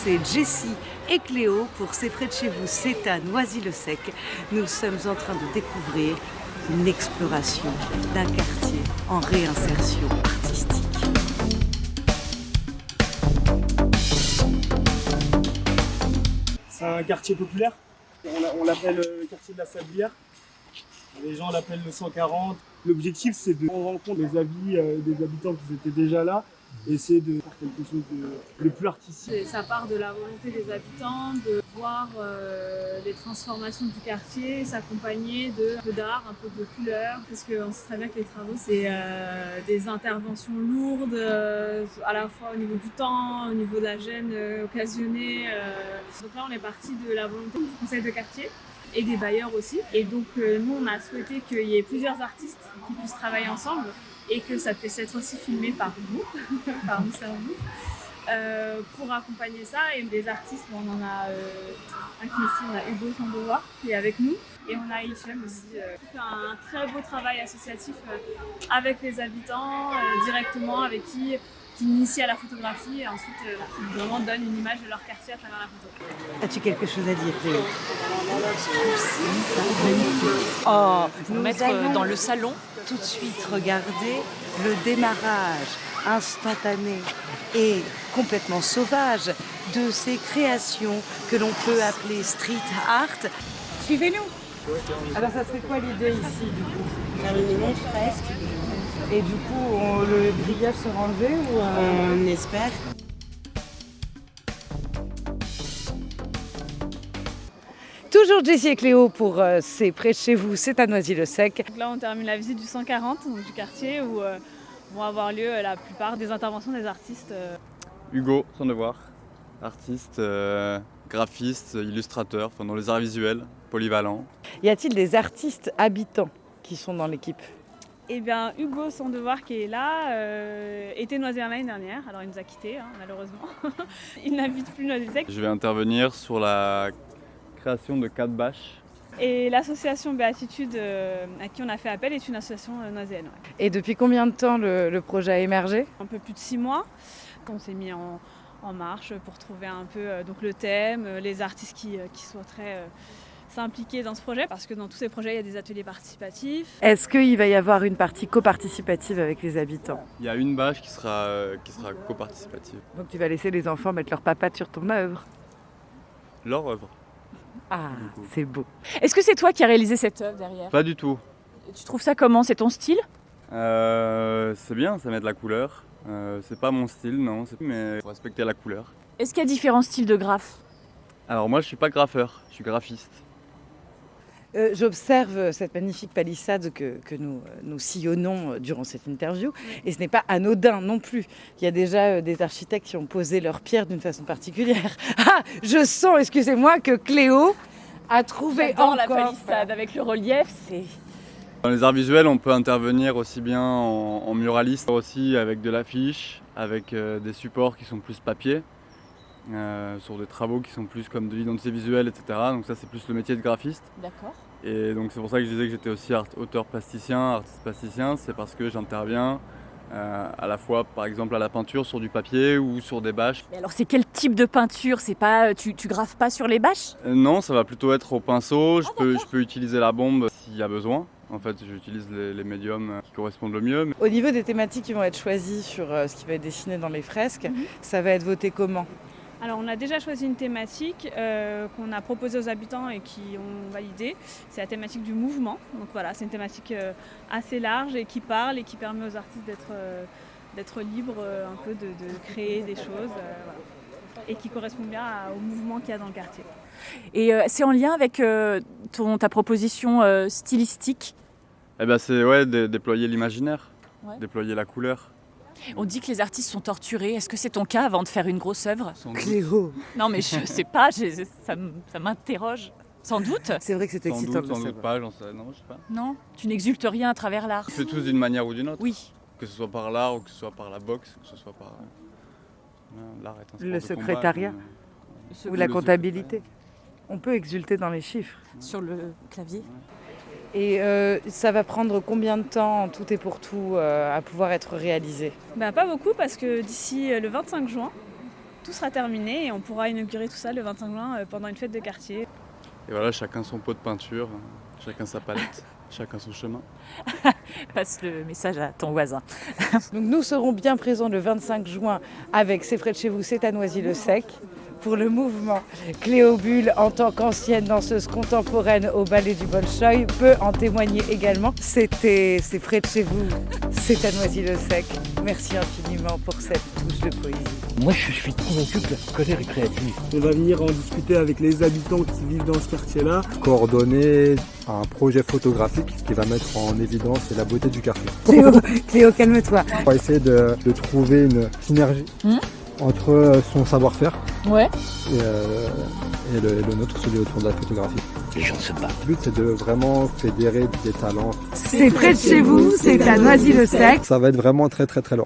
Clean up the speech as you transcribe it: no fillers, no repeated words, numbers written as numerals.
c'est Jessie et Cléo pour C'est près de chez vous, c'est à Noisy-le-Sec. Nous sommes en train de découvrir une exploration d'un quartier en réinsertion artistique. C'est un quartier populaire, on l'appelle le quartier de la Sablière. Les gens l'appellent le 140. L'objectif, c'est de rendre compte des avis des habitants qui étaient déjà là et essayer de faire quelque chose de plus artistique. Ça part de la volonté des habitants de voir les transformations du quartier, s'accompagner de peu d'art, un peu de couleur, parce qu'on sait très bien que les travaux, c'est des interventions lourdes, à la fois au niveau du temps, au niveau de la gêne occasionnée. Donc là, on est parti de la volonté du conseil de quartier et des bailleurs aussi. Et donc nous, on a souhaité qu'il y ait plusieurs artistes qui puissent travailler ensemble et que ça puisse être aussi filmé par vous, par nous, c'est vous, pour accompagner ça. Et les artistes, on en a un qui est ici, on a Hugo Sandovar qui est avec nous. Et on a Hichem aussi, qui fait un très beau travail associatif avec les habitants, directement, avec qui initie à la photographie et ensuite qui vraiment donne une image de leur quartier à travers la photo. As-tu quelque chose à dire, Cléo? Oh, nous mettre dans le salon. Tout de suite regarder le démarrage instantané et complètement sauvage de ces créations que l'on peut appeler street art. Suivez-nous. Alors ça serait quoi l'idée ici du coup? Faire une immense fresque. Et du coup, le grillage sera enlevé ou On espère. Toujours Jessie et Cléo pour C'est près de chez vous, c'est à Noisy-le-Sec. Donc là, on termine la visite du 140, donc du quartier, où vont avoir lieu la plupart des interventions des artistes. Hugo Sandovar, artiste, graphiste, illustrateur, dans les arts visuels, polyvalent. Y a-t-il des artistes habitants qui sont dans l'équipe? Eh bien, Hugo Sandovar qui est là était Noisy-le-Sec l'année dernière, alors il nous a quittés malheureusement. Il n'habite plus Noisy-le-Sec. Je vais intervenir sur la création de 4 bâches. Et l'association Béatitude à qui on a fait appel est une association noiséenne. Ouais. Et depuis combien de temps le projet a émergé? Un peu plus de 6 mois. On s'est mis en marche pour trouver un peu donc le thème, les artistes qui souhaiteraient s'impliquer dans ce projet, parce que dans tous ces projets, il y a des ateliers participatifs. Est-ce qu'il va y avoir une partie coparticipative avec les habitants? Il y a une bâche qui sera coparticipative. Donc tu vas laisser les enfants mettre leurs papates sur ton œuvre? Leur œuvre. Ah, c'est beau. Est-ce que c'est toi qui as réalisé cette œuvre derrière? Pas du tout. Tu trouves ça comment? C'est ton style? C'est bien, ça met de la couleur. C'est pas mon style, non, mais il faut respecter la couleur. Est-ce qu'il y a différents styles de graphes? Alors moi, je suis pas graffeur, je suis graphiste. J'observe cette magnifique palissade que nous sillonnons durant cette interview. Et ce n'est pas anodin non plus. Il y a déjà des architectes qui ont posé leurs pierres d'une façon particulière. Ah, je sens, excusez-moi, que Cléo a trouvé J'adore encore... la palissade avec le relief, c'est... Dans les arts visuels, on peut intervenir aussi bien en muraliste, aussi avec de l'affiche, avec des supports qui sont plus papier, sur des travaux qui sont plus comme de l'identité visuelle, etc. Donc ça, c'est plus le métier de graphiste. D'accord. Et donc c'est pour ça que je disais que j'étais aussi auteur plasticien, artiste plasticien, c'est parce que j'interviens à la fois par exemple à la peinture sur du papier ou sur des bâches. Mais alors c'est quel type de peinture? C'est pas, tu graffes pas sur les bâches? Non, ça va plutôt être au pinceau, je peux utiliser la bombe s'il y a besoin. En fait, j'utilise les médiums qui correspondent le mieux. Au niveau des thématiques qui vont être choisies sur ce qui va être dessiné dans les fresques, ça va être voté comment? Alors on a déjà choisi une thématique qu'on a proposée aux habitants et qui ont validé. C'est la thématique du mouvement. Donc voilà, c'est une thématique assez large et qui parle et qui permet aux artistes d'être libres un peu de créer des choses. Voilà. Et qui correspond bien au mouvement qu'il y a dans le quartier. Et c'est en lien avec ta proposition stylistique? Eh ben c'est déployer l'imaginaire, déployer la couleur. On dit que les artistes sont torturés. Est-ce que c'est ton cas avant de faire une grosse œuvre? Cléo! Non mais je sais pas, ça m'interroge. Sans doute. C'est vrai que c'est excitant de Sans savoir. doute pas, non, je sais pas. Non, tu n'exultes rien à travers l'art. On fait tous d'une manière ou d'une autre. Oui. Que ce soit par l'art ou que ce soit par la boxe, que ce soit par... l'art est un sport Le de secrétariat combat, ou la comptabilité. On peut exulter dans les chiffres. Sur le clavier. Et ça va prendre combien de temps, en tout et pour tout, à pouvoir être réalisé? Pas beaucoup parce que d'ici le 25 juin, tout sera terminé et on pourra inaugurer tout ça le 25 juin pendant une fête de quartier. Et voilà, chacun son pot de peinture, chacun sa palette, chacun son chemin. Passe le message à ton voisin. Donc nous serons bien présents le 25 juin avec C'est près de chez vous, c'est à Noisy-le-Sec. Pour le mouvement, Cléo Bulle, en tant qu'ancienne danseuse contemporaine au ballet du Bolchoï, peut en témoigner également. C'était C'est près de chez vous, c'est à Noisy-le-Sec. Merci infiniment pour cette touche de poésie. Moi, je suis convaincu que la côté récréatif. On va venir en discuter avec les habitants qui vivent dans ce quartier-là. Coordonner un projet photographique qui va mettre en évidence la beauté du quartier. Cléo, calme-toi. On va essayer de trouver une synergie entre son savoir-faire Ouais. et le nôtre, celui autour de la photographie. Les gens se battent. Le but, c'est de vraiment fédérer des talents. C'est près de chez vous, c'est à Noisy-le-Sec. Ça va être vraiment très très très lourd.